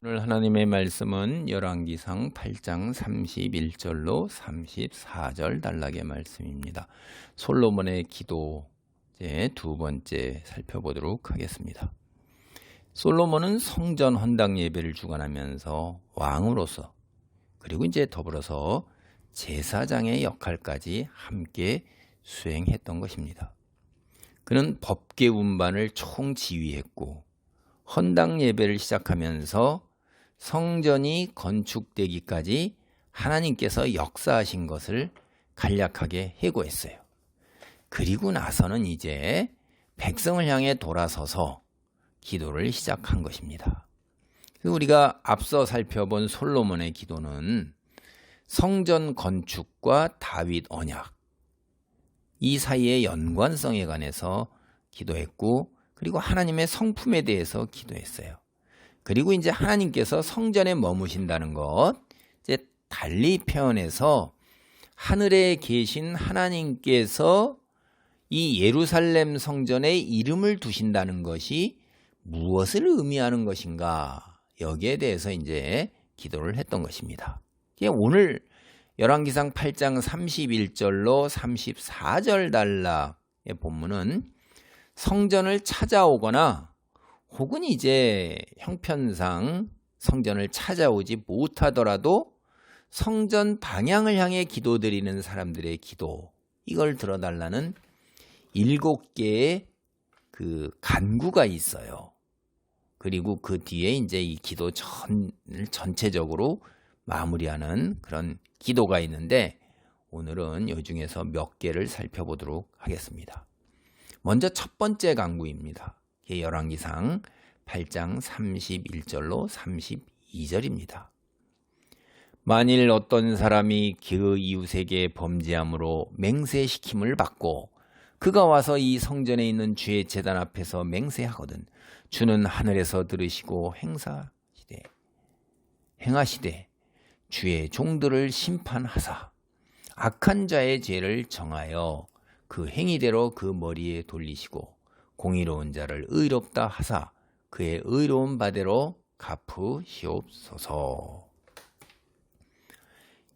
오늘 하나님의 말씀은 열왕기상 8장 31절로 34절 단락의 말씀입니다. 솔로몬의 기도 이제 두 번째 살펴보도록 하겠습니다. 솔로몬은 성전 헌당 예배를 주관하면서 왕으로서 그리고 이제 더불어서 제사장의 역할까지 함께 수행했던 것입니다. 그는 법계 운반을 총지휘했고 헌당 예배를 시작하면서 성전이 건축되기까지 하나님께서 역사하신 것을 간략하게 해고했어요. 그리고 나서는 이제 백성을 향해 돌아서서 기도를 시작한 것입니다. 우리가 앞서 살펴본 솔로몬의 기도는 성전 건축과 다윗 언약 이 사이의 연관성에 관해서 기도했고 그리고 하나님의 성품에 대해서 기도했어요. 그리고 이제 하나님께서 성전에 머무신다는 것, 이제 달리 표현해서 하늘에 계신 하나님께서 이 예루살렘 성전에 이름을 두신다는 것이 무엇을 의미하는 것인가, 여기에 대해서 이제 기도를 했던 것입니다. 오늘 열왕기상 8장 31절로 34절 단락의 본문은 성전을 찾아오거나 혹은 이제 형편상 성전을 찾아오지 못하더라도 성전 방향을 향해 기도드리는 사람들의 기도, 이걸 들어달라는 7개의 그 간구가 있어요. 그리고 그 뒤에 이제 이 기도 전체적으로 마무리하는 그런 기도가 있는데 오늘은 이 중에서 몇 개를 살펴보도록 하겠습니다. 먼저 첫 번째 간구입니다. 열왕기상 8장 31절로 32절입니다. 만일 어떤 사람이 그 이웃에게 범죄함으로 맹세시킴을 받고 그가 와서 이 성전에 있는 주의 제단 앞에서 맹세하거든 주는 하늘에서 들으시고 행하시되 주의 종들을 심판하사 악한 자의 죄를 정하여 그 행위대로 그 머리에 돌리시고 공의로운 자를 의롭다 하사 그의 의로운 바대로 갚으시옵소서.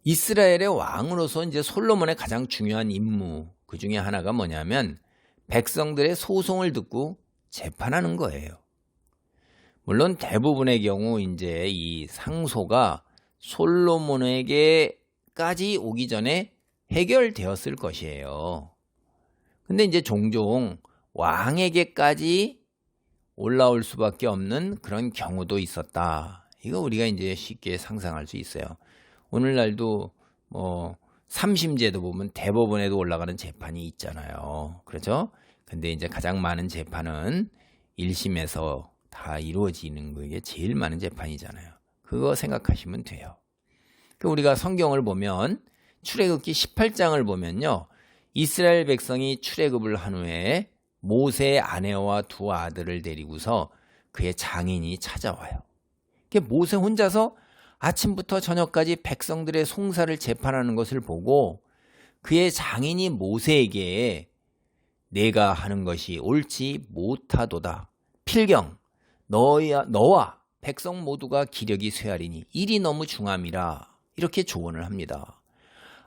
이스라엘의 왕으로서 이제 솔로몬의 가장 중요한 임무, 그 중에 하나가 뭐냐면 백성들의 소송을 듣고 재판하는 거예요. 물론 대부분의 경우 이제 이 상소가 솔로몬에게까지 오기 전에 해결되었을 것이에요. 근데 이제 종종 왕에게까지 올라올 수밖에 없는 그런 경우도 있었다. 이거 우리가 이제 쉽게 상상할 수 있어요. 오늘날도 3심제도 보면 대법원에도 올라가는 재판이 있잖아요. 그렇죠? 근데 이제 가장 많은 재판은 1심에서 다 이루어지는 게 제일 많은 재판이잖아요. 그거 생각하시면 돼요. 우리가 성경을 보면 출애굽기 18장을 보면요. 이스라엘 백성이 출애굽을 한 후에 모세의 아내와 두 아들을 데리고서 그의 장인이 찾아와요. 모세 혼자서 아침부터 저녁까지 백성들의 송사를 재판하는 것을 보고 그의 장인이 모세에게 내가 하는 것이 옳지 못하도다. 필경 너와 백성 모두가 기력이 쇠하리니 일이 너무 중함이라 이렇게 조언을 합니다.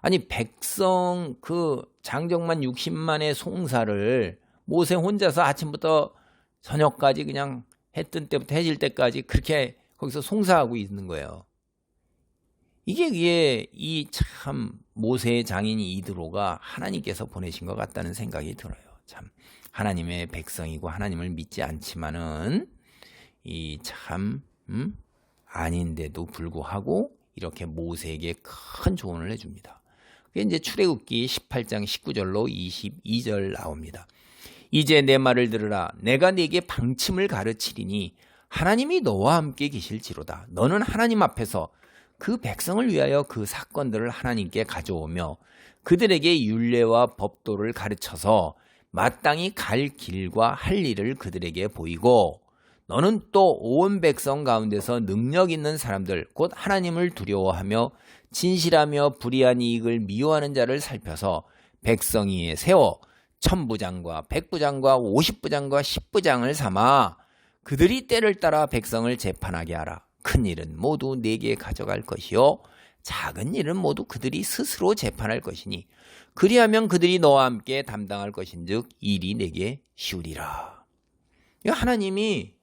아니 백성 그 장정만 60만의 송사를 모세 혼자서 아침부터 저녁까지 그냥 해 뜬 때부터 해질 때까지 그렇게 거기서 송사하고 있는 거예요. 이게 이 참 모세의 장인이 이드로가 하나님께서 보내신 것 같다는 생각이 들어요. 참 하나님의 백성이고 하나님을 믿지 않지만은 이 참 아닌데도 불구하고 이렇게 모세에게 큰 조언을 해줍니다. 그게 이제 출애굽기 18장 19절로 22절 나옵니다. 이제 내 말을 들으라. 내가 네게 방침을 가르치리니 하나님이 너와 함께 계실지로다. 너는 하나님 앞에서 그 백성을 위하여 그 사건들을 하나님께 가져오며 그들에게 율례와 법도를 가르쳐서 마땅히 갈 길과 할 일을 그들에게 보이고 너는 또 온 백성 가운데서 능력 있는 사람들 곧 하나님을 두려워하며 진실하며 불의한 이익을 미워하는 자를 살펴서 백성 위에 세워 1000부장과 100부장과 50부장과 10부장을 삼아 그들이 때를 따라 백성을 재판하게 하라. 큰 일은 모두 내게 가져갈 것이요 작은 일은 모두 그들이 스스로 재판할 것이니 그리하면 그들이 너와 함께 담당할 것인즉 일이 내게 쉬우리라. 하나님이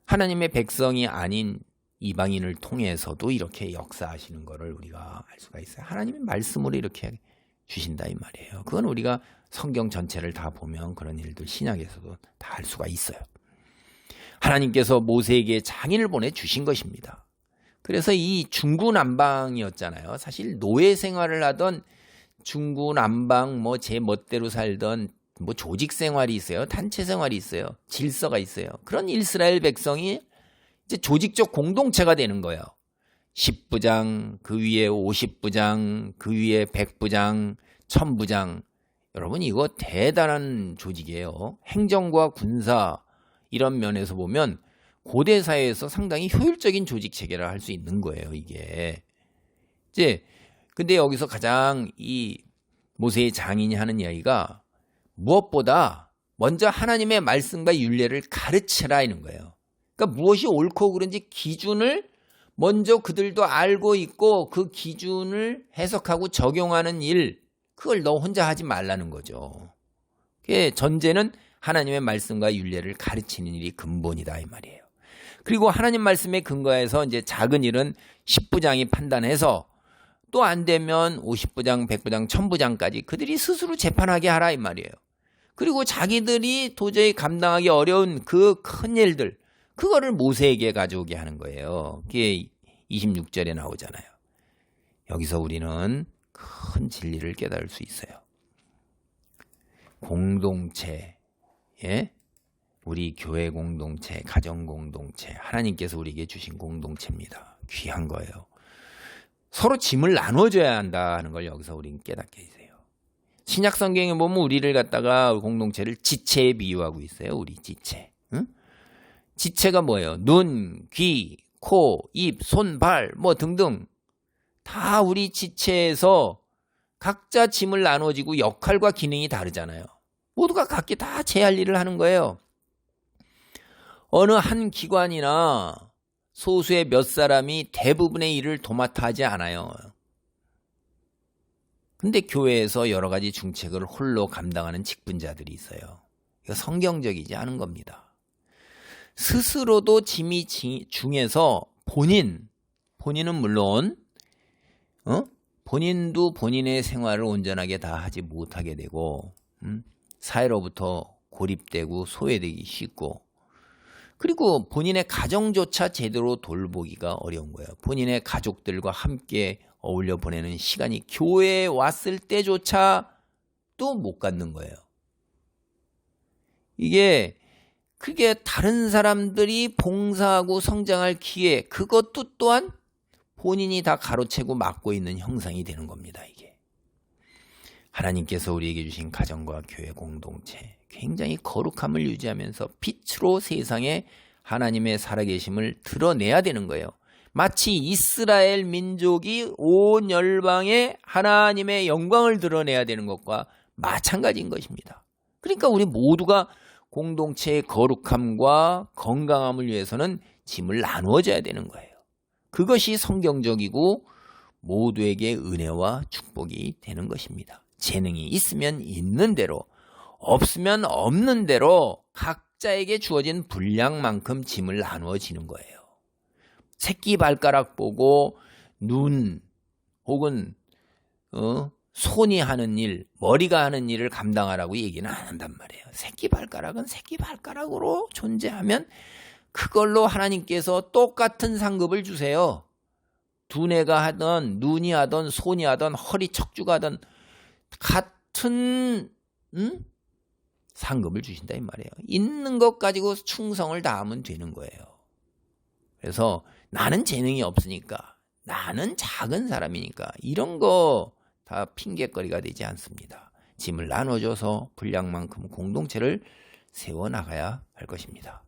하나님의 백성이 아닌 이방인을 통해서도 이렇게 역사하시는 것을 우리가 알 수가 있어요. 하나님의 말씀으로 이렇게 주신다 이 말이에요. 그건 우리가 성경 전체를 다 보면 그런 일들 신약에서도 다 알 수가 있어요. 하나님께서 모세에게 장인을 보내주신 것입니다. 그래서 이 중구난방이었잖아요. 사실 노예 생활을 하던 중구난방 제 멋대로 살던 조직 생활이 있어요. 단체 생활이 있어요. 질서가 있어요. 그런 이스라엘 백성이 이제 조직적 공동체가 되는 거예요. 10부장, 그 위에 50부장, 그 위에 100부장, 1000부장. 여러분 이거 대단한 조직이에요. 행정과 군사 이런 면에서 보면 고대 사회에서 상당히 효율적인 조직 체계를 할 수 있는 거예요, 이게. 이제 근데 여기서 가장 이 모세의 장인이 하는 이야기가 무엇보다 먼저 하나님의 말씀과 율례를 가르치라 이는 거예요. 그러니까 무엇이 옳고 그른지 기준을 먼저 그들도 알고 있고 그 기준을 해석하고 적용하는 일, 그걸 너 혼자 하지 말라는 거죠. 전제는 하나님의 말씀과 율례를 가르치는 일이 근본이다 이 말이에요. 그리고 하나님 말씀에 근거해서 이제 작은 일은 10부장이 판단해서 또 안 되면 50부장, 100부장, 1000부장까지 그들이 스스로 재판하게 하라 이 말이에요. 그리고 자기들이 도저히 감당하기 어려운 그 큰 일들, 그거를 모세에게 가져오게 하는 거예요. 그게 26절에 나오잖아요. 여기서 우리는 큰 진리를 깨달을 수 있어요. 공동체, 우리 교회 공동체, 가정 공동체, 하나님께서 우리에게 주신 공동체입니다. 귀한 거예요. 서로 짐을 나눠줘야 한다는 걸 여기서 우리는 깨닫게 되세요. 신약 성경에 보면 우리를 갖다가 공동체를 지체에 비유하고 있어요. 우리 지체. 지체가 뭐예요? 눈, 귀, 코, 입, 손, 발 등등 다 우리 지체에서 각자 짐을 나눠지고 역할과 기능이 다르잖아요. 모두가 각기 다 제 할 일을 하는 거예요. 어느 한 기관이나 소수의 몇 사람이 대부분의 일을 도맡아 하지 않아요. 근데 교회에서 여러 가지 중책을 홀로 감당하는 직분자들이 있어요. 이거 성경적이지 않은 겁니다. 스스로도 짐이 중에서 본인은 물론 본인도 본인의 생활을 온전하게 다 하지 못하게 되고 사회로부터 고립되고 소외되기 쉽고, 그리고 본인의 가정조차 제대로 돌보기가 어려운 거예요. 본인의 가족들과 함께 어울려 보내는 시간이 교회에 왔을 때조차 또 못 갖는 거예요. 그게 다른 사람들이 봉사하고 성장할 기회, 그것도 또한 본인이 다 가로채고 막고 있는 형상이 되는 겁니다. 이게 하나님께서 우리에게 주신 가정과 교회 공동체, 굉장히 거룩함을 유지하면서 빛으로 세상에 하나님의 살아계심을 드러내야 되는 거예요. 마치 이스라엘 민족이 온 열방에 하나님의 영광을 드러내야 되는 것과 마찬가지인 것입니다. 그러니까 우리 모두가 공동체의 거룩함과 건강함을 위해서는 짐을 나누어져야 되는 거예요. 그것이 성경적이고 모두에게 은혜와 축복이 되는 것입니다. 재능이 있으면 있는 대로, 없으면 없는 대로 각자에게 주어진 분량만큼 짐을 나누어지는 거예요. 새끼 발가락 보고 눈 혹은 손이 하는 일, 머리가 하는 일을 감당하라고 얘기는 안 한단 말이에요. 새끼 발가락은 새끼 발가락으로 존재하면 그걸로 하나님께서 똑같은 상급을 주세요. 두뇌가 하든 눈이 하든 손이 하든 허리 척추가 하든 같은 상급을 주신다 이 말이에요. 있는 것 가지고 충성을 다하면 되는 거예요. 그래서 나는 재능이 없으니까, 나는 작은 사람이니까 이런 거 다 핑계거리가 되지 않습니다. 짐을 나눠줘서 분량만큼 공동체를 세워나가야 할 것입니다.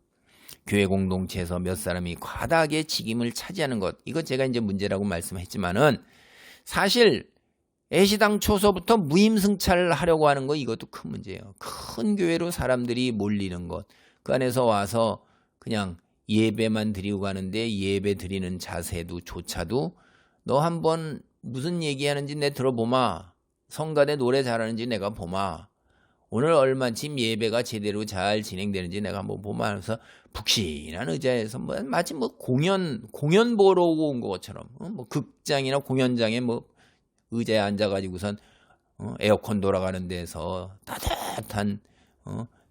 교회 공동체에서 몇 사람이 과다하게 직임을 차지하는 것, 이거 제가 이제 문제라고 말씀했지만은 사실 애시당 초서부터 무임승차를 하려고 하는 거, 이것도 큰 문제예요. 큰 교회로 사람들이 몰리는 것, 그 안에서 와서 그냥 예배만 드리고 가는데 예배 드리는 자세도 조차도 너 한번 무슨 얘기하는지 내 들어보마. 성가대 노래 잘하는지 내가 보마. 오늘 얼마쯤 예배가 제대로 잘 진행되는지 내가 한번 보마 하면서 푹신한 의자에서 마치 공연 보러 온 것처럼 극장이나 공연장에 의자에 앉아가지고선 에어컨 돌아가는 데에서 따뜻한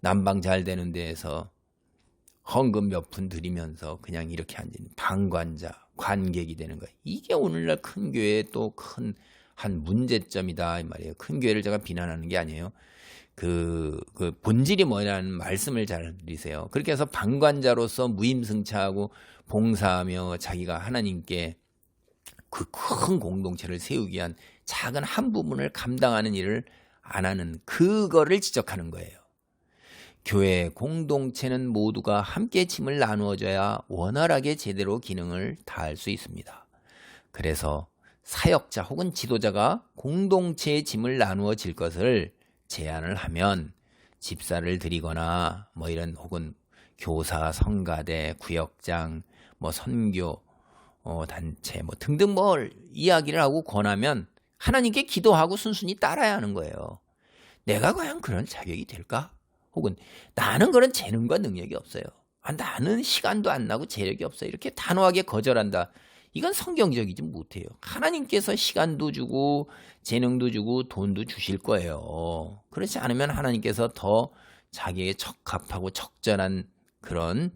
난방 잘 되는 데에서 헌금 몇 푼 드리면서 그냥 이렇게 앉은 방관자, 관객이 되는 거예요. 이게 오늘날 큰 교회의 또 큰 한 문제점이다 이 말이에요. 큰 교회를 제가 비난하는 게 아니에요. 그 본질이 뭐냐는 말씀을 잘 들으세요. 그렇게 해서 방관자로서 무임승차하고 봉사하며 자기가 하나님께 그 큰 공동체를 세우기 위한 작은 한 부분을 감당하는 일을 안 하는 그거를 지적하는 거예요. 교회 공동체는 모두가 함께 짐을 나누어줘야 원활하게 제대로 기능을 다할 수 있습니다. 그래서 사역자 혹은 지도자가 공동체의 짐을 나누어 질 것을 제안을 하면 집사를 드리거나 이런 혹은 교사, 성가대, 구역장, 선교 단체 등등 이야기를 하고 권하면 하나님께 기도하고 순순히 따라야 하는 거예요. 내가 과연 그런 자격이 될까? 혹은 나는 그런 재능과 능력이 없어요. 나는 시간도 안 나고 재력이 없어요. 이렇게 단호하게 거절한다. 이건 성경적이지 못해요. 하나님께서 시간도 주고 재능도 주고 돈도 주실 거예요. 그렇지 않으면 하나님께서 더 자기에게 적합하고 적절한 그런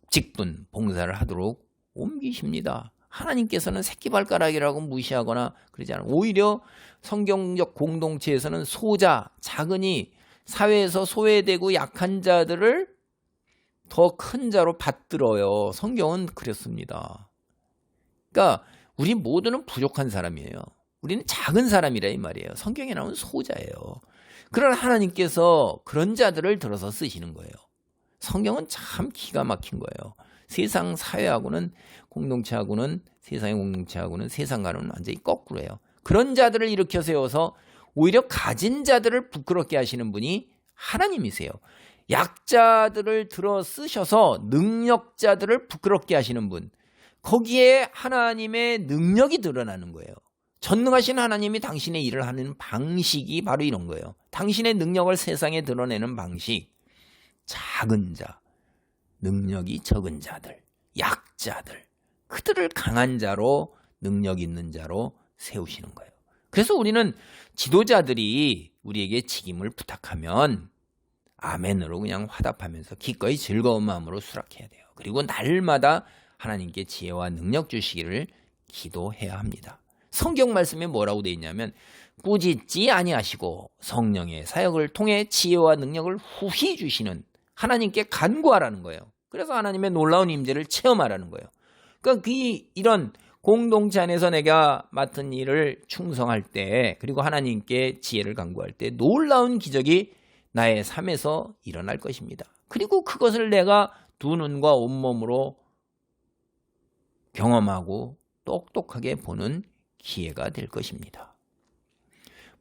직분, 봉사를 하도록 옮기십니다. 하나님께서는 새끼발가락이라고 무시하거나 그러지 않아요. 오히려 성경적 공동체에서는 소자, 작은이 사회에서 소외되고 약한 자들을 더 큰 자로 받들어요. 성경은 그랬습니다. 그러니까 우리 모두는 부족한 사람이에요. 우리는 작은 사람이라 이 말이에요. 성경에 나오는 소자예요. 그러나 하나님께서 그런 자들을 들어서 쓰시는 거예요. 성경은 참 기가 막힌 거예요. 세상 사회하고는 공동체하고는 세상의 공동체하고는 세상과는 완전히 거꾸로예요. 그런 자들을 일으켜 세워서 오히려 가진 자들을 부끄럽게 하시는 분이 하나님이세요. 약자들을 들어 쓰셔서 능력자들을 부끄럽게 하시는 분. 거기에 하나님의 능력이 드러나는 거예요. 전능하신 하나님이 당신의 일을 하는 방식이 바로 이런 거예요. 당신의 능력을 세상에 드러내는 방식. 작은 자, 능력이 적은 자들, 약자들, 그들을 강한 자로 능력 있는 자로 세우시는 거예요. 그래서 우리는 지도자들이 우리에게 직임을 부탁하면 아멘으로 그냥 화답하면서 기꺼이 즐거운 마음으로 수락해야 돼요. 그리고 날마다 하나님께 지혜와 능력 주시기를 기도해야 합니다. 성경 말씀에 뭐라고 되어 있냐면 꾸짖지 아니하시고 성령의 사역을 통해 지혜와 능력을 후히 주시는 하나님께 간구하라는 거예요. 그래서 하나님의 놀라운 임재를 체험하라는 거예요. 그러니까 이런 공동체 안에서 내가 맡은 일을 충성할 때 그리고 하나님께 지혜를 간구할 때 놀라운 기적이 나의 삶에서 일어날 것입니다. 그리고 그것을 내가 두 눈과 온몸으로 경험하고 똑똑하게 보는 기회가 될 것입니다.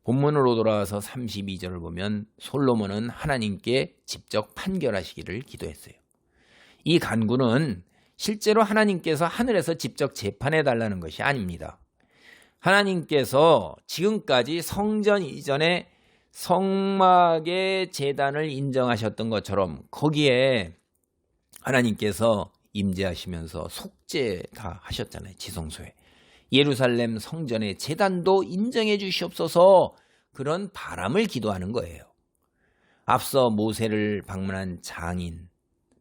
본문으로 돌아와서 32절을 보면 솔로몬은 하나님께 직접 판결하시기를 기도했어요. 이 간구는 실제로 하나님께서 하늘에서 직접 재판해 달라는 것이 아닙니다. 하나님께서 지금까지 성전 이전에 성막의 제단을 인정하셨던 것처럼 거기에 하나님께서 임재하시면서 속죄 다 하셨잖아요. 지성소에. 예루살렘 성전의 제단도 인정해 주시옵소서 그런 바람을 기도하는 거예요. 앞서 모세를 방문한 장인,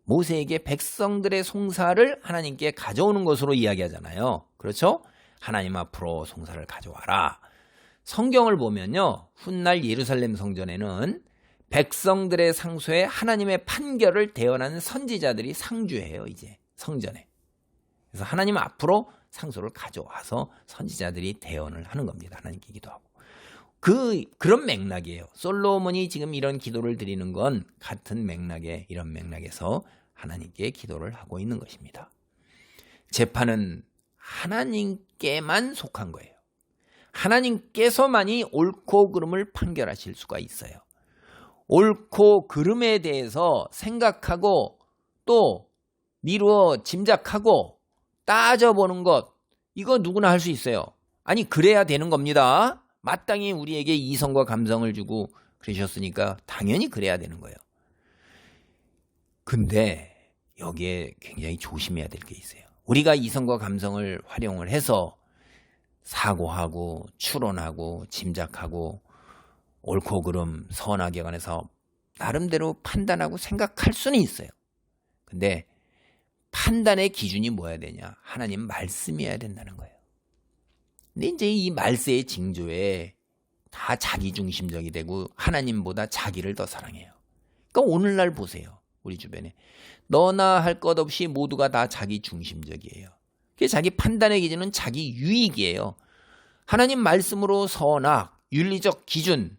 모세에게 백성들의 송사를 하나님께 가져오는 것으로 이야기하잖아요. 그렇죠? 하나님 앞으로 송사를 가져와라. 성경을 보면요. 훗날 예루살렘 성전에는 백성들의 상소에 하나님의 판결을 대언하는 선지자들이 상주해요. 이제 성전에. 그래서 하나님 앞으로 상소를 가져와서 선지자들이 대언을 하는 겁니다. 하나님께 기도하고. 그런 맥락이에요. 솔로몬이 지금 이런 기도를 드리는 건 같은 맥락에 이런 맥락에서 하나님께 기도를 하고 있는 것입니다. 재판은 하나님께만 속한 거예요. 하나님께서만이 옳고 그름을 판결하실 수가 있어요. 옳고 그름에 대해서 생각하고 또 미루어 짐작하고 따져보는 것, 이거 누구나 할 수 있어요. 아니 그래야 되는 겁니다. 마땅히 우리에게 이성과 감성을 주고 그러셨으니까 당연히 그래야 되는 거예요. 근데 여기에 굉장히 조심해야 될 게 있어요. 우리가 이성과 감성을 활용을 해서 사고하고 추론하고 짐작하고 옳고 그름 선악에 관해서 나름대로 판단하고 생각할 수는 있어요. 근데 판단의 기준이 뭐야 되냐? 하나님 말씀이어야 된다는 거예요. 근데 이제 이 말세의 징조에 다 자기중심적이 되고 하나님보다 자기를 더 사랑해요. 그러니까 오늘날 보세요. 우리 주변에 너나 할 것 없이 모두가 다 자기중심적이에요. 자기 판단의 기준은 자기 유익이에요. 하나님 말씀으로 선악, 윤리적 기준,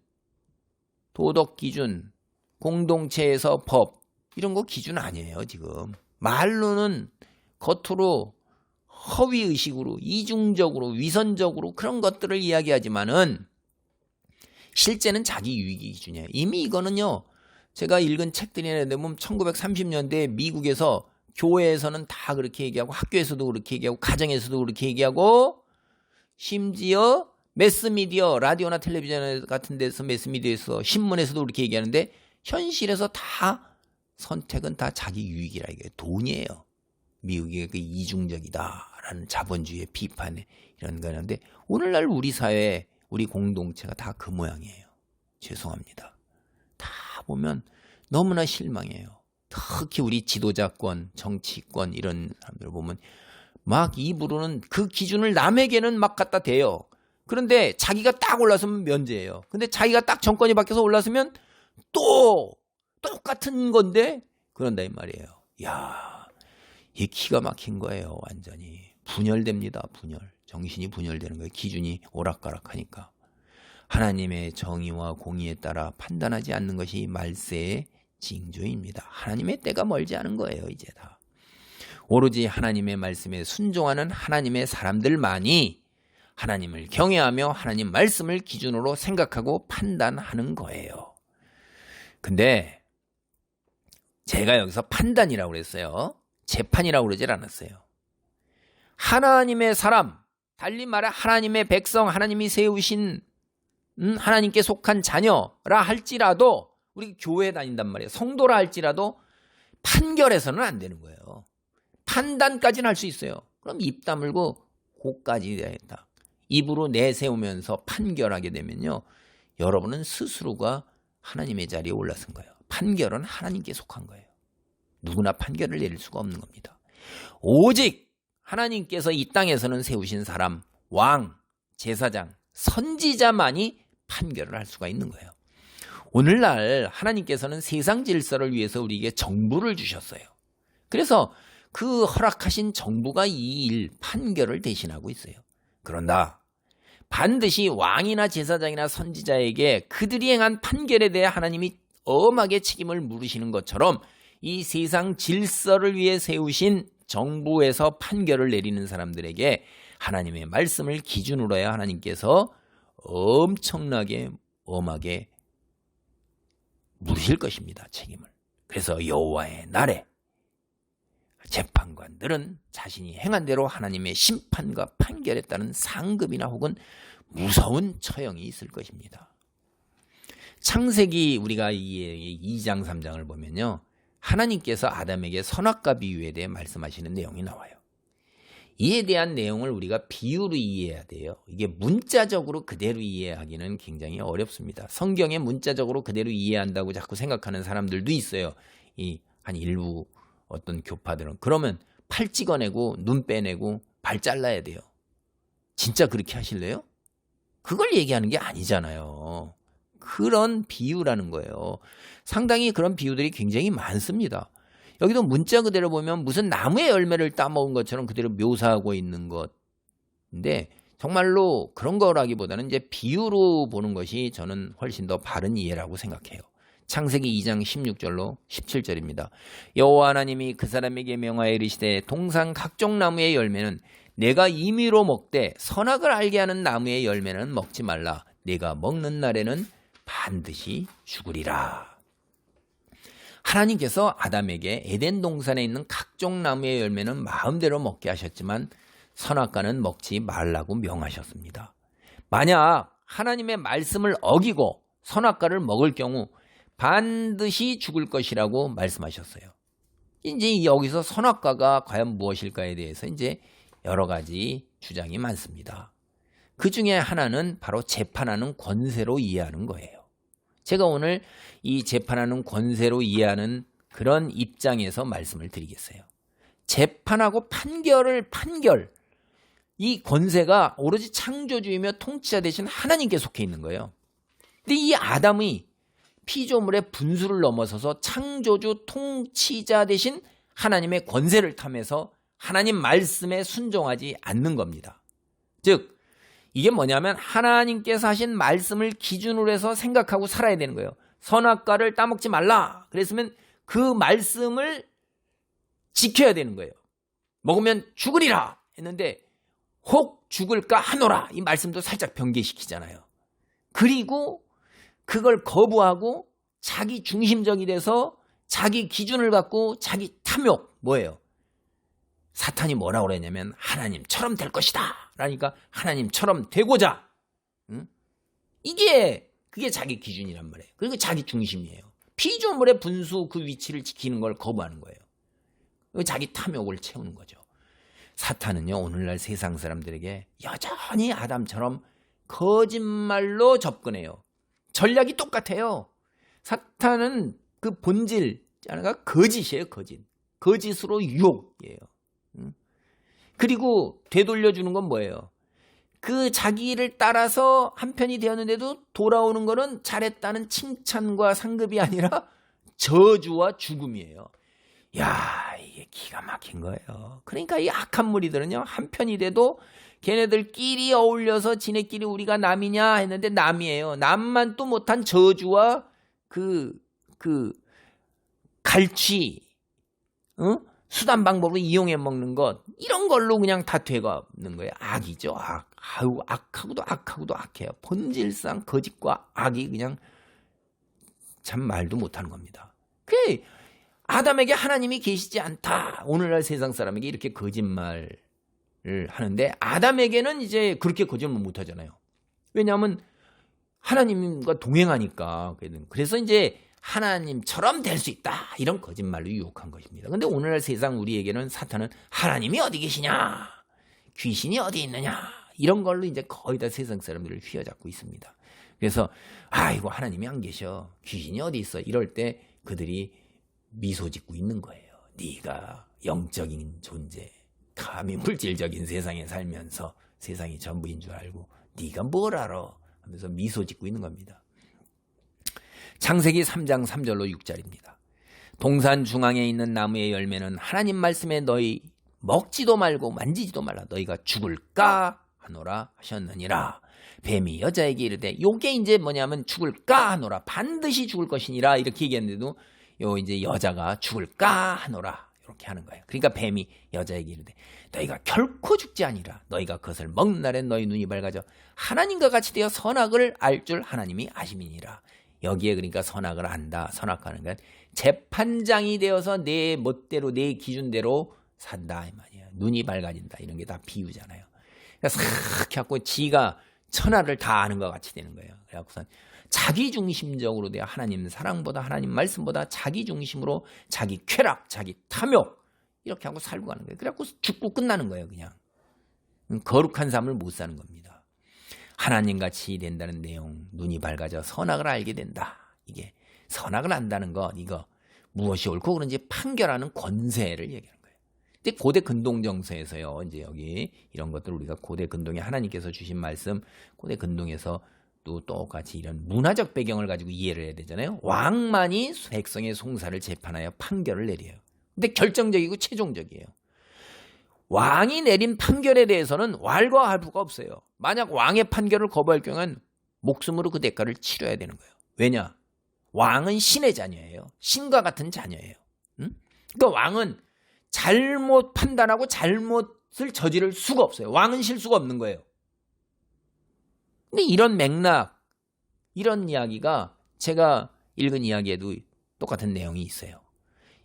도덕 기준, 공동체에서 법 이런 거 기준 아니에요. 지금 말로는 겉으로 허위의식으로 이중적으로 위선적으로 그런 것들을 이야기하지만은 실제는 자기 유익이 기준이에요. 이미 이거는요, 제가 읽은 책들이나 보면 1930년대 미국에서 교회에서는 다 그렇게 얘기하고 학교에서도 그렇게 얘기하고 가정에서도 그렇게 얘기하고 심지어 매스미디어, 라디오나 텔레비전 같은 데서 매스미디어에서 신문에서도 그렇게 얘기하는데 현실에서 다 선택은 다 자기 유익이라 이게 돈이에요. 미국의 그 이중적이다라는 자본주의의 비판에 이런 거는데 오늘날 우리 사회, 우리 공동체가 다 그 모양이에요. 죄송합니다. 다 보면 너무나 실망해요. 특히 우리 지도자권, 정치권 이런 사람들 보면 막 입으로는 그 기준을 남에게는 막 갖다 대요. 그런데 자기가 딱 올라서면 면제예요. 근데 자기가 딱 정권이 바뀌어서 올라서면 또 똑같은 건데 그런다 이 말이에요. 야, 이게 기가 막힌 거예요. 완전히 분열됩니다. 분열. 정신이 분열되는 거예요. 기준이 오락가락하니까. 하나님의 정의와 공의에 따라 판단하지 않는 것이 말세의 징조입니다. 하나님의 때가 멀지 않은 거예요. 이제 다. 오로지 하나님의 말씀에 순종하는 하나님의 사람들만이 하나님을 경외하며 하나님 말씀을 기준으로 생각하고 판단하는 거예요. 근데 제가 여기서 판단이라고 그랬어요. 재판이라고 그러질 않았어요. 하나님의 사람, 달리 말해 하나님의 백성, 하나님이 세우신 하나님께 속한 자녀라 할지라도 우리 교회에 다닌단 말이에요. 성도라 할지라도 판결해서는 안 되는 거예요. 판단까지는 할 수 있어요. 그럼 입 다물고 고까지 되겠다. 입으로 내세우면서 판결하게 되면요. 여러분은 스스로가 하나님의 자리에 올라선 거예요. 판결은 하나님께 속한 거예요. 누구나 판결을 내릴 수가 없는 겁니다. 오직 하나님께서 이 땅에서는 세우신 사람, 왕, 제사장, 선지자만이 판결을 할 수가 있는 거예요. 오늘날 하나님께서는 세상 질서를 위해서 우리에게 정부를 주셨어요. 그래서 그 허락하신 정부가 이 일 판결을 대신하고 있어요. 그런다. 반드시 왕이나 제사장이나 선지자에게 그들이 행한 판결에 대해 하나님이 엄하게 책임을 물으시는 것처럼 이 세상 질서를 위해 세우신 정부에서 판결을 내리는 사람들에게 하나님의 말씀을 기준으로 해야 하나님께서 엄청나게 엄하게 물으실 것입니다. 책임을. 그래서 여호와의 날에 재판관들은 자신이 행한 대로 하나님의 심판과 판결에 따른 상급이나 혹은 무서운 처형이 있을 것입니다. 창세기 우리가 2장 3장을 보면요. 하나님께서 아담에게 선악과 비유에 대해 말씀하시는 내용이 나와요. 이에 대한 내용을 우리가 비유로 이해해야 돼요. 이게 문자적으로 그대로 이해하기는 굉장히 어렵습니다. 성경에 문자적으로 그대로 이해한다고 자꾸 생각하는 사람들도 있어요. 한 일부 어떤 교파들은. 그러면 팔 찍어내고 눈 빼내고 발 잘라야 돼요. 진짜 그렇게 하실래요? 그걸 얘기하는 게 아니잖아요. 그런 비유라는 거예요. 상당히 그런 비유들이 굉장히 많습니다. 여기도 문자 그대로 보면 무슨 나무의 열매를 따먹은 것처럼 그대로 묘사하고 있는 것인데 정말로 그런 거라기보다는 이제 비유로 보는 것이 저는 훨씬 더 바른 이해라고 생각해요. 창세기 2장 16절로 17절입니다. 여호와 하나님이 그 사람에게 명하여 이르시되 동산 각종 나무의 열매는 내가 임의로 먹되 선악을 알게 하는 나무의 열매는 먹지 말라. 내가 먹는 날에는 반드시 죽으리라. 하나님께서 아담에게 에덴 동산에 있는 각종 나무의 열매는 마음대로 먹게 하셨지만 선악과는 먹지 말라고 명하셨습니다. 만약 하나님의 말씀을 어기고 선악과를 먹을 경우 반드시 죽을 것이라고 말씀하셨어요. 이제 여기서 선악과가 과연 무엇일까에 대해서 이제 여러 가지 주장이 많습니다. 그 중에 하나는 바로 재판하는 권세로 이해하는 거예요. 제가 오늘 이 재판하는 권세로 이해하는 그런 입장에서 말씀을 드리겠어요. 재판하고 판결, 이 권세가 오로지 창조주이며 통치자 되신 하나님께 속해 있는 거예요. 근데 이 아담이 피조물의 분수를 넘어서서 창조주 통치자 되신 하나님의 권세를 탐해서 하나님 말씀에 순종하지 않는 겁니다. 즉 이게 뭐냐면 하나님께서 하신 말씀을 기준으로 해서 생각하고 살아야 되는 거예요. 선악과를 따먹지 말라 그랬으면 그 말씀을 지켜야 되는 거예요. 먹으면 죽으리라 했는데 혹 죽을까 하노라 이 말씀도 살짝 변개시키잖아요. 그리고 그걸 거부하고 자기 중심적이 돼서 자기 기준을 갖고 자기 탐욕 뭐예요? 사탄이 뭐라고 그랬냐면 하나님처럼 될 것이다 그러니까 하나님처럼 되고자 그게 자기 기준이란 말이에요. 그리고 자기 중심이에요. 피조물의 분수 그 위치를 지키는 걸 거부하는 거예요. 자기 탐욕을 채우는 거죠. 사탄은요 오늘날 세상 사람들에게 여전히 아담처럼 거짓말로 접근해요. 전략이 똑같아요. 사탄은 그 본질 하나가 거짓이에요. 거짓으로 유혹이에요. 그리고 되돌려주는 건 뭐예요? 그 자기를 따라서 한편이 되었는데도 돌아오는 거는 잘했다는 칭찬과 상급이 아니라 저주와 죽음이에요. 야, 이게 기가 막힌 거예요. 그러니까 이 악한 무리들은요 한편이 돼도 걔네들끼리 어울려서 지네끼리 우리가 남이냐 했는데 남이에요. 남만 또 못한 저주와 그 갈취, 수단 방법으로 이용해 먹는 것 이런 걸로 그냥 다 돼가는 거예요. 악이죠. 악하고도 악해요. 본질상 거짓과 악이 그냥 참 말도 못하는 겁니다. 그래 아담에게 하나님이 계시지 않다. 오늘날 세상 사람에게 이렇게 거짓말을 하는데 아담에게는 이제 그렇게 거짓말 못하잖아요. 왜냐하면 하나님과 동행하니까. 그래서 이제 하나님처럼 될 수 있다. 이런 거짓말로 유혹한 것입니다. 그런데 오늘날 세상 우리에게는 사탄은 하나님이 어디 계시냐? 귀신이 어디 있느냐? 이런 걸로 이제 거의 다 세상 사람들을 휘어잡고 있습니다. 그래서 아이고 하나님이 안 계셔. 귀신이 어디 있어? 이럴 때 그들이 미소 짓고 있는 거예요. 네가 영적인 존재, 감히 물질적인 세상에 살면서 세상이 전부인 줄 알고 네가 뭘 알아? 하면서 미소 짓고 있는 겁니다. 창세기 3장 3절로 6절입니다. 동산 중앙에 있는 나무의 열매는 하나님 말씀에 너희 먹지도 말고 만지지도 말라 너희가 죽을까 하노라 하셨느니라. 뱀이 여자에게 이르되 요게 이제 뭐냐면 죽을까 하노라 반드시 죽을 것이니라 이렇게 얘기했는데도 요 이제 여자가 죽을까 하노라 이렇게 하는 거예요. 그러니까 뱀이 여자에게 이르되 너희가 결코 죽지 아니라 너희가 그것을 먹는 날엔 너희 눈이 밝아져 하나님과 같이 되어 선악을 알 줄 하나님이 아심이니라. 여기에 그러니까 선악을 안다. 선악하는 건 재판장이 되어서 내 멋대로 내 기준대로 산다 이 말이에요. 눈이 밝아진다. 이런 게 다 비유잖아요. 그래서 싹 해갖고 지가 천하를 다 아는 것 같이 되는 거예요. 그래갖고선 자기 중심적으로 돼야 하나님 사랑보다 하나님 말씀보다 자기 중심으로 자기 쾌락, 자기 탐욕 이렇게 하고 살고 가는 거예요. 그래갖고 죽고 끝나는 거예요. 그냥 거룩한 삶을 못 사는 겁니다. 하나님같이 된다는 내용, 눈이 밝아져 선악을 알게 된다. 이게 선악을 안다는 것, 이거 무엇이 옳고 그런지 판결하는 권세를 얘기하는 거예요. 근데 고대 근동정서에서요, 이제 여기 이런 것들 우리가 고대 근동에 하나님께서 주신 말씀, 고대 근동에서 또 똑같이 이런 문화적 배경을 가지고 이해를 해야 되잖아요. 왕만이 백성의 송사를 재판하여 판결을 내려요. 근데 결정적이고 최종적이에요. 왕이 내린 판결에 대해서는 왈가왈부가 없어요. 만약 왕의 판결을 거부할 경우는 목숨으로 그 대가를 치러야 되는 거예요. 왜냐? 왕은 신의 자녀예요. 신과 같은 자녀예요. 그러니까 왕은 잘못 판단하고 잘못을 저지를 수가 없어요. 왕은 실수가 없는 거예요. 근데 이런 맥락, 이런 이야기가 제가 읽은 이야기에도 똑같은 내용이 있어요.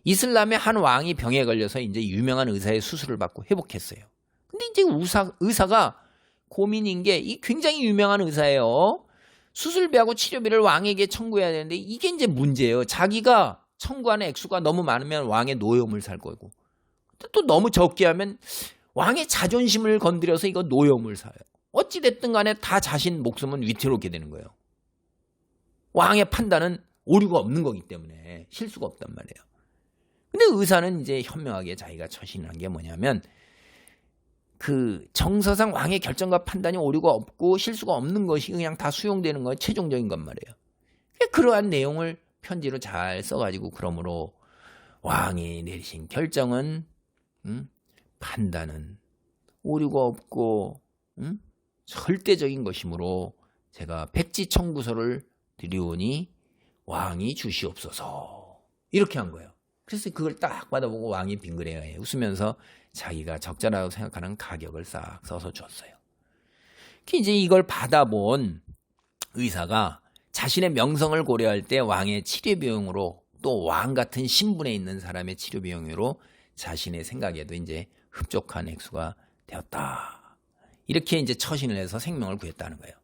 이슬람의 한 왕이 병에 걸려서 이제 유명한 의사의 수술을 받고 회복했어요. 근데 이제 의사가 고민인 게 이 굉장히 유명한 의사예요. 수술비하고 치료비를 왕에게 청구해야 되는데 이게 이제 문제예요. 자기가 청구하는 액수가 너무 많으면 왕의 노여움을 살 거고 또 너무 적게 하면 왕의 자존심을 건드려서 이거 노여움을 사요. 어찌됐든 간에 다 자신 목숨은 위태롭게 되는 거예요. 왕의 판단은 오류가 없는 거기 때문에 실수가 없단 말이에요. 근데 의사는 이제 현명하게 자기가 처신한 게 뭐냐면 그 정서상 왕의 결정과 판단이 오류가 없고 실수가 없는 것이 그냥 다 수용되는 건 최종적인 것 말이에요. 그러한 내용을 편지로 잘 써가지고 그러므로 왕이 내리신 결정은 판단은 오류가 없고 절대적인 것이므로 제가 백지 청구서를 드리오니 왕이 주시옵소서 이렇게 한 거예요. 그래서 그걸 딱 받아보고 왕이 빙그레 웃으면서 자기가 적절하다고 생각하는 가격을 싹 써서 줬어요. 이제 이걸 받아본 의사가 자신의 명성을 고려할 때 왕의 치료 비용으로 또 왕 같은 신분에 있는 사람의 치료 비용으로 자신의 생각에도 이제 흡족한 액수가 되었다. 이렇게 이제 처신을 해서 생명을 구했다는 거예요.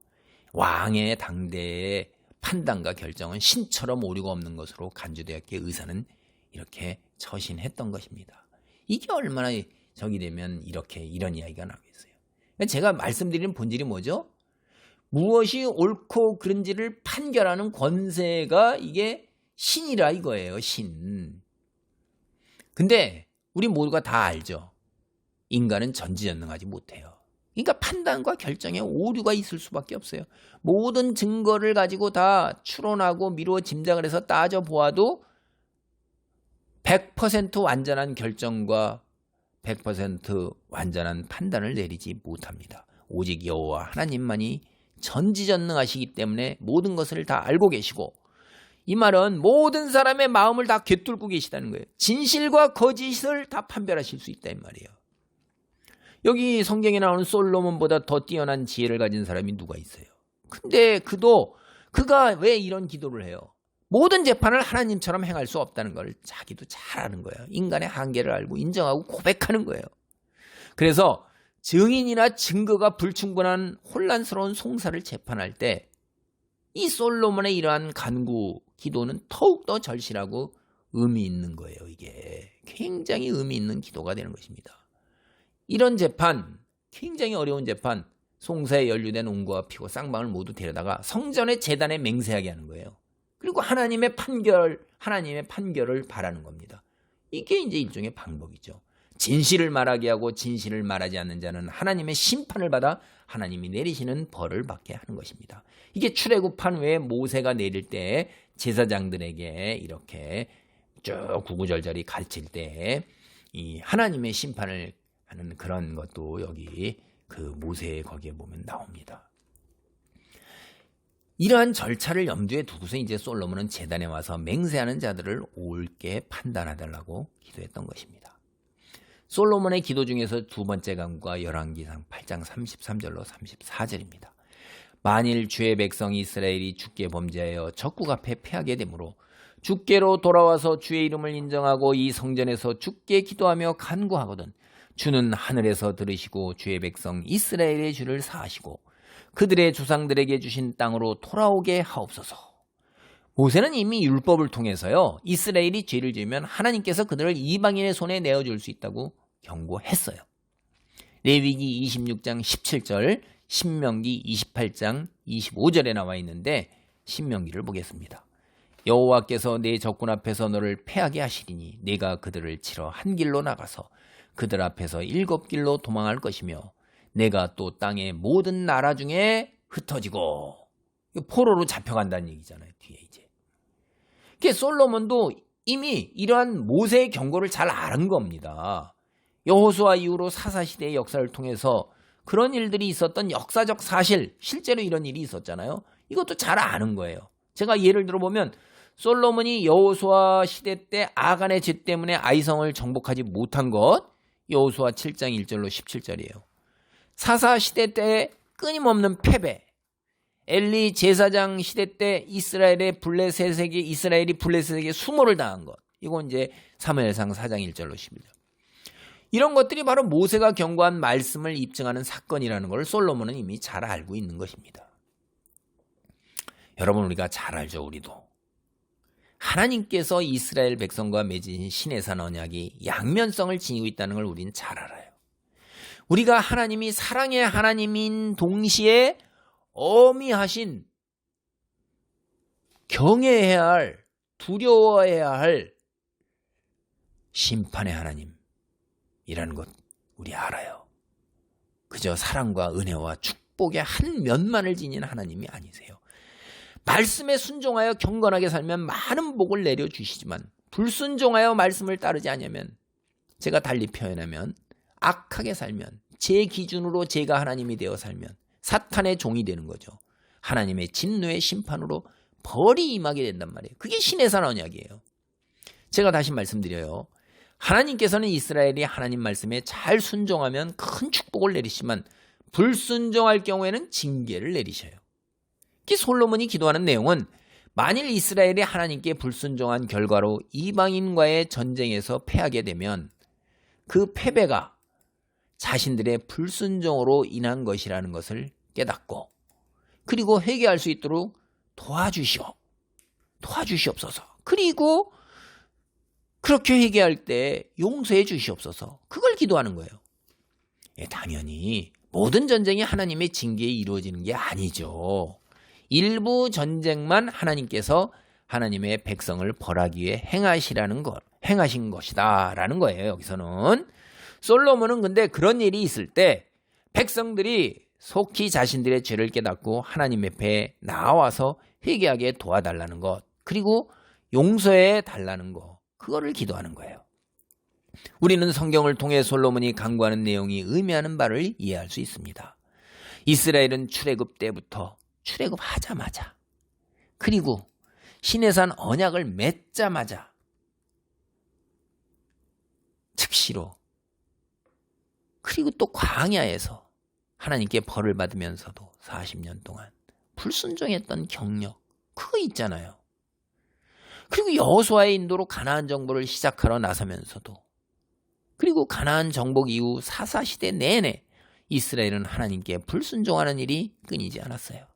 왕의 당대의 판단과 결정은 신처럼 오류가 없는 것으로 간주되었기에 의사는 이렇게 처신했던 것입니다. 이게 얼마나 적이 되면 이런 이야기가 나오겠어요. 제가 말씀드리는 본질이 뭐죠? 무엇이 옳고 그른지를 판결하는 권세가 이게 신이라 이거예요. 신. 근데 우리 모두가 다 알죠. 인간은 전지전능하지 못해요. 그러니까 판단과 결정에 오류가 있을 수밖에 없어요. 모든 증거를 가지고 다 추론하고 미루어 짐작을 해서 따져보아도 100% 완전한 결정과 100% 완전한 판단을 내리지 못합니다. 오직 여호와 하나님만이 전지전능하시기 때문에 모든 것을 다 알고 계시고 이 말은 모든 사람의 마음을 다 꿰뚫고 계시다는 거예요. 진실과 거짓을 다 판별하실 수 있다 이 말이에요. 여기 성경에 나오는 솔로몬보다 더 뛰어난 지혜를 가진 사람이 누가 있어요? 근데 그가 왜 이런 기도를 해요? 모든 재판을 하나님처럼 행할 수 없다는 걸 자기도 잘 아는 거예요. 인간의 한계를 알고 인정하고 고백하는 거예요. 그래서 증인이나 증거가 불충분한 혼란스러운 송사를 재판할 때 이 솔로몬의 이러한 간구 기도는 더욱더 절실하고 의미 있는 거예요. 이게 굉장히 의미 있는 기도가 되는 것입니다. 이런 재판, 굉장히 어려운 재판, 송사에 연루된 옹고와 피고 쌍방을 모두 데려다가 성전의 제단에 맹세하게 하는 거예요. 그리고 하나님의 판결을 바라는 겁니다. 이게 이제 일종의 방법이죠. 진실을 말하게 하고 진실을 말하지 않는 자는 하나님의 심판을 받아 하나님이 내리시는 벌을 받게 하는 것입니다. 이게 출애굽한 외에 모세가 내릴 때 제사장들에게 이렇게 쭉 구구절절히 가르칠 때 이 하나님의 심판을 하는 그런 것도 여기 그 모세 거기에 보면 나옵니다. 이러한 절차를 염두에 두고서 이제 솔로몬은 제단에 와서 맹세하는 자들을 옳게 판단하달라고 기도했던 것입니다. 솔로몬의 기도 중에서 두 번째 간구가 열왕기상 8장 33절로 34절입니다. 만일 주의 백성 이스라엘이 주께 범죄하여 적국 앞에 패하게 되므로 주께로 돌아와서 주의 이름을 인정하고 이 성전에서 주께 기도하며 간구하거든 주는 하늘에서 들으시고 주의 백성 이스라엘의 죄를 사하시고 그들의 조상들에게 주신 땅으로 돌아오게 하옵소서. 모세는 이미 율법을 통해서요 이스라엘이 죄를 지으면 하나님께서 그들을 이방인의 손에 내어줄 수 있다고 경고했어요. 레위기 26장 17절, 신명기 28장 25절에 나와 있는데 신명기를 보겠습니다. 여호와께서 내 적군 앞에서 너를 패하게 하시리니 내가 그들을 치러 한 길로 나가서 그들 앞에서 7길로 도망할 것이며 내가 또 땅의 모든 나라 중에 흩어지고 포로로 잡혀간다는 얘기잖아요. 뒤에 이제. 그게 솔로몬도 이미 이러한 모세의 경고를 잘 아는 겁니다. 여호수아 이후로 사사시대의 역사를 통해서 그런 일들이 있었던 역사적 사실, 실제로 이런 일이 있었잖아요. 이것도 잘 아는 거예요. 제가 예를 들어보면 솔로몬이 여호수아 시대 때 아간의 죄 때문에 아이성을 정복하지 못한 것, 여호수아 7장 1절로 17절이에요. 사사 시대 때 끊임없는 패배, 엘리 제사장 시대 때 이스라엘이 블레셋에게 수모를 당한 것. 이건 이제 사무엘상 4장 1절로 11절. 이런 것들이 바로 모세가 경고한 말씀을 입증하는 사건이라는 걸 솔로몬은 이미 잘 알고 있는 것입니다. 여러분, 우리가 잘 알죠. 우리도. 하나님께서 이스라엘 백성과 맺으신 시내산 언약이 양면성을 지니고 있다는 걸 우리는 잘 알아요. 우리가 하나님이 사랑의 하나님인 동시에 어미하신, 경외해야 할, 두려워해야 할 심판의 하나님이라는 것 우리 알아요. 그저 사랑과 은혜와 축복의 한 면만을 지닌 하나님이 아니세요. 말씀에 순종하여 경건하게 살면 많은 복을 내려주시지만 불순종하여 말씀을 따르지 않으면, 제가 달리 표현하면 악하게 살면, 제 기준으로 제가 하나님이 되어 살면 사탄의 종이 되는 거죠. 하나님의 진노의 심판으로 벌이 임하게 된단 말이에요. 그게 시내산 언약이에요. 제가 다시 말씀드려요. 하나님께서는 이스라엘이 하나님 말씀에 잘 순종하면 큰 축복을 내리시지만 불순종할 경우에는 징계를 내리셔요. 솔로몬이 기도하는 내용은 만일 이스라엘이 하나님께 불순종한 결과로 이방인과의 전쟁에서 패하게 되면 그 패배가 자신들의 불순종으로 인한 것이라는 것을 깨닫고, 그리고 회개할 수 있도록 도와주시옵소서. 그리고 그렇게 회개할 때 용서해 주시옵소서. 그걸 기도하는 거예요. 당연히 모든 전쟁이 하나님의 징계에 이루어지는 게 아니죠. 일부 전쟁만 하나님께서 하나님의 백성을 벌하기 위해 행하신 것이다라는 거예요. 여기서는 솔로몬은 근데 그런 일이 있을 때 백성들이 속히 자신들의 죄를 깨닫고 하나님 앞에 나와서 회개하게 도와달라는 것, 그리고 용서해 달라는 것, 그거를 기도하는 거예요. 우리는 성경을 통해 솔로몬이 간구하는 내용이 의미하는 바를 이해할 수 있습니다. 이스라엘은 출애굽 때부터 출애굽하자마자, 그리고 시내산 언약을 맺자마자 즉시로, 그리고 또 광야에서 하나님께 벌을 받으면서도 40년 동안 불순종했던 경력, 그거 있잖아요. 그리고 여호수아의 인도로 가나안 정복을 시작하러 나서면서도, 그리고 가나안 정복 이후 사사시대 내내 이스라엘은 하나님께 불순종하는 일이 끊이지 않았어요.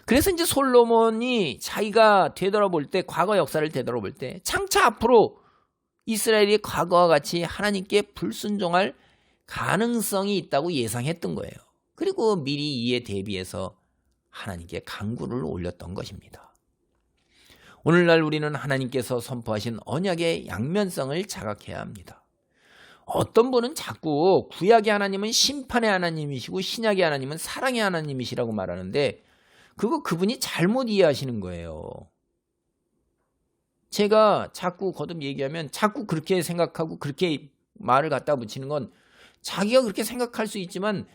그래서 이제 솔로몬이 자기가 되돌아볼 때, 과거 역사를 되돌아볼 때 장차 앞으로 이스라엘이 과거와 같이 하나님께 불순종할 가능성이 있다고 예상했던 거예요. 그리고 미리 이에 대비해서 하나님께 간구를 올렸던 것입니다. 오늘날 우리는 하나님께서 선포하신 언약의 양면성을 자각해야 합니다. 어떤 분은 자꾸 구약의 하나님은 심판의 하나님이시고 신약의 하나님은 사랑의 하나님이시라고 말하는데, 그분이 잘못 이해하시는 거예요. 제가 자꾸 거듭 얘기하면 자꾸 그렇게 생각하고 그렇게 말을 갖다 붙이는 건 자기가 그렇게 생각할 수 있지만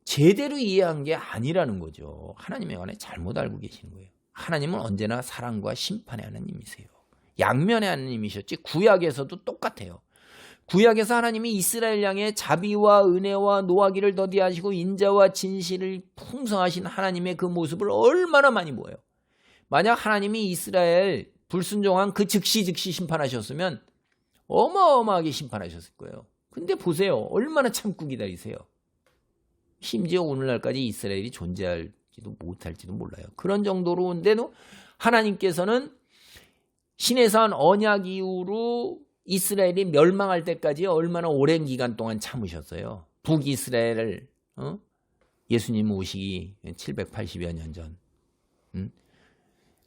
제대로 이해한 게 아니라는 거죠. 하나님에 관해 잘못 알고 계시는 거예요. 하나님은 언제나 사랑과 심판의 하나님이세요. 양면의 하나님이셨지 구약에서도 똑같아요. 구약에서 하나님이 이스라엘 향해 자비와 은혜와 노하기를 더디하시고 인자와 진실을 풍성하신 하나님의 그 모습을 얼마나 많이 보여요. 만약 하나님이 이스라엘 불순종한 그 즉시 심판하셨으면 어마어마하게 심판하셨을 거예요. 근데 보세요. 얼마나 참고 기다리세요. 심지어 오늘날까지 이스라엘이 존재할지도 못할지도 몰라요. 그런 정도로인데도 하나님께서는 시내산 언약 이후로 이스라엘이 멸망할 때까지 얼마나 오랜 기간 동안 참으셨어요. 북이스라엘을 예수님 오시기 780여 년 전,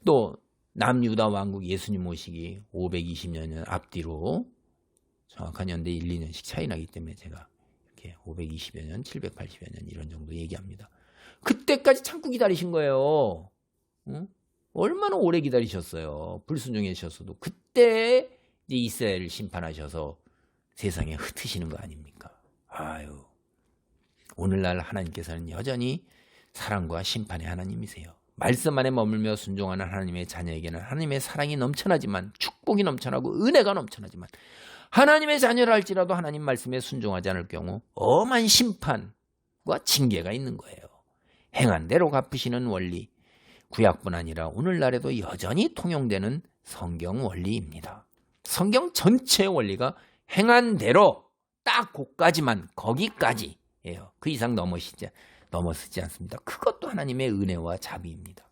또 남유다 왕국 예수님 오시기 520여 년 앞뒤로, 정확한 연대 1, 2년씩 차이 나기 때문에 제가 이렇게 520여 년, 780여 년 이런 정도 얘기합니다. 그때까지 참고 기다리신 거예요. 얼마나 오래 기다리셨어요. 불순종하셨어도. 그때 이제 이스라엘을 심판하셔서 세상에 흩으시는 거 아닙니까? 아유, 오늘날 하나님께서는 여전히 사랑과 심판의 하나님이세요. 말씀 안에 머물며 순종하는 하나님의 자녀에게는 하나님의 사랑이 넘쳐나지만, 축복이 넘쳐나고 은혜가 넘쳐나지만, 하나님의 자녀라 할지라도 하나님 말씀에 순종하지 않을 경우 엄한 심판과 징계가 있는 거예요. 행한 대로 갚으시는 원리, 구약뿐 아니라 오늘날에도 여전히 통용되는 성경 원리입니다. 성경 전체의 원리가 행한 대로 딱 거기까지예요. 그 이상 넘어서지 않습니다. 그것도 하나님의 은혜와 자비입니다.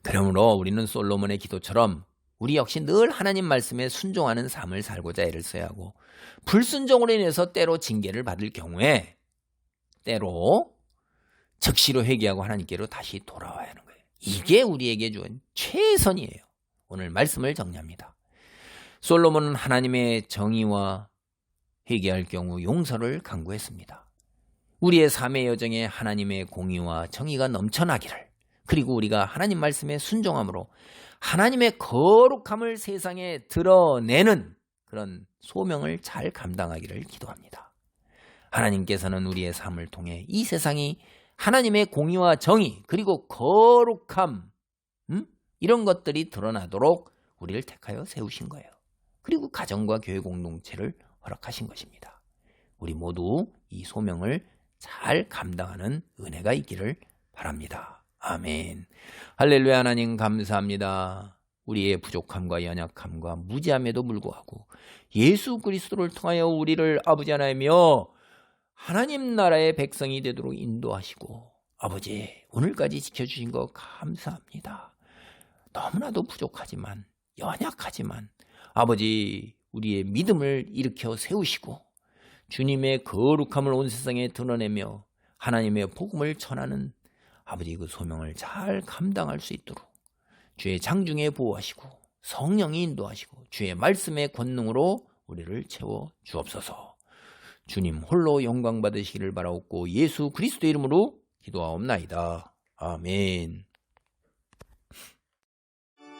그러므로 우리는 솔로몬의 기도처럼 우리 역시 늘 하나님 말씀에 순종하는 삶을 살고자 애를 써야 하고, 불순종으로 인해서 때로 징계를 받을 경우에 때로 즉시로 회개하고 하나님께로 다시 돌아와야 하는 거예요. 이게 우리에게 준 최선이에요. 오늘 말씀을 정리합니다. 솔로몬은 하나님의 정의와 회개할 경우 용서를 강구했습니다. 우리의 삶의 여정에 하나님의 공의와 정의가 넘쳐나기를, 그리고 우리가 하나님 말씀에 순종함으로 하나님의 거룩함을 세상에 드러내는 그런 소명을 잘 감당하기를 기도합니다. 하나님께서는 우리의 삶을 통해 이 세상이 하나님의 공의와 정의 그리고 거룩함, 이런 것들이 드러나도록 우리를 택하여 세우신 거예요. 그리고 가정과 교회 공동체를 허락하신 것입니다. 우리 모두 이 소명을 잘 감당하는 은혜가 있기를 바랍니다. 아멘. 할렐루야. 하나님 감사합니다. 우리의 부족함과 연약함과 무지함에도 불구하고 예수 그리스도를 통하여 우리를 아버지 하나이며 하나님 나라의 백성이 되도록 인도하시고, 아버지 오늘까지 지켜주신 거 감사합니다. 너무나도 부족하지만 연약하지만 아버지 우리의 믿음을 일으켜 세우시고 주님의 거룩함을 온 세상에 드러내며 하나님의 복음을 전하는 아버지 그 소명을 잘 감당할 수 있도록 주의 장중에 보호하시고 성령이 인도하시고 주의 말씀의 권능으로 우리를 채워 주옵소서. 주님 홀로 영광 받으시기를 바라옵고 예수 그리스도 이름으로 기도하옵나이다. 아멘.